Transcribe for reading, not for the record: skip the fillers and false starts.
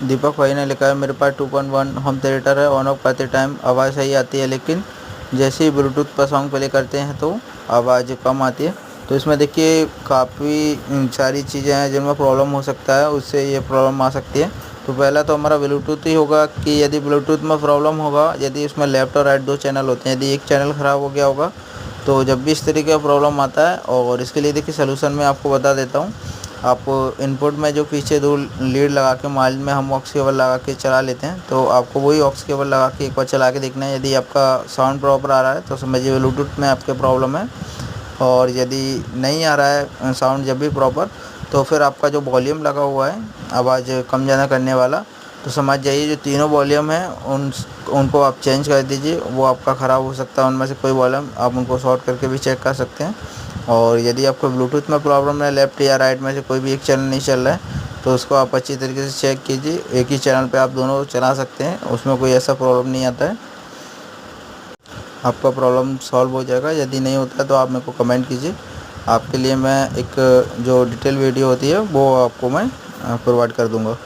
दीपक भाई ने लिखा है मेरे पास 2.1 होम थिएटर है, ऑन ऑफ करते टाइम आवाज़ सही आती है, लेकिन जैसे ही ब्लूटूथ पर सॉन्ग प्ले करते हैं तो आवाज़ कम आती है। तो इसमें देखिए काफ़ी सारी चीज़ें हैं जिनमें प्रॉब्लम हो सकता है, उससे ये प्रॉब्लम आ सकती है। तो पहला तो हमारा ब्लूटूथ ही होगा कि यदि ब्लूटूथ में प्रॉब्लम होगा, यदि उसमें लेफ़्ट और राइट 2 चैनल होते हैं, यदि एक चैनल ख़राब हो गया होगा तो जब भी इस तरीके का प्रॉब्लम आता है, और इसके लिए देखिए सलूशन मैं आपको बता देता हूँ। आप इनपुट में जो पीछे 2 लीड लगा के मोबाइल में हम ऑक्स केबल लगा के चला लेते हैं, तो आपको वही ऑक्स केबल लगा के एक बार चला के देखना है। यदि आपका साउंड प्रॉपर आ रहा है तो समझिए ब्लूटूथ में आपके प्रॉब्लम है, और यदि नहीं आ रहा है साउंड जब भी प्रॉपर, तो फिर आपका जो वॉल्यूम लगा हुआ है आवाज़ कम ज़्यादा करने वाला, तो समझ जाइए जो तीनों वॉल्यूम हैं उनको आप चेंज कर दीजिए, वो आपका ख़राब हो सकता है। उनमें से कोई वॉल्यूम आप उनको शॉर्ट करके भी चेक कर सकते हैं। और यदि आपको ब्लूटूथ में प्रॉब्लम है, लेफ़्ट या राइट में से कोई भी एक चैनल नहीं चल रहा है, तो उसको आप अच्छी तरीके से चेक कीजिए। एक ही चैनल पे आप दोनों चला सकते हैं, उसमें कोई ऐसा प्रॉब्लम नहीं आता है, आपका प्रॉब्लम सॉल्व हो जाएगा। यदि नहीं होता है तो आप मेरे को कमेंट कीजिए, आपके लिए मैं एक जो डिटेल वीडियो होती है वो आपको मैं प्रोवाइड कर दूँगा।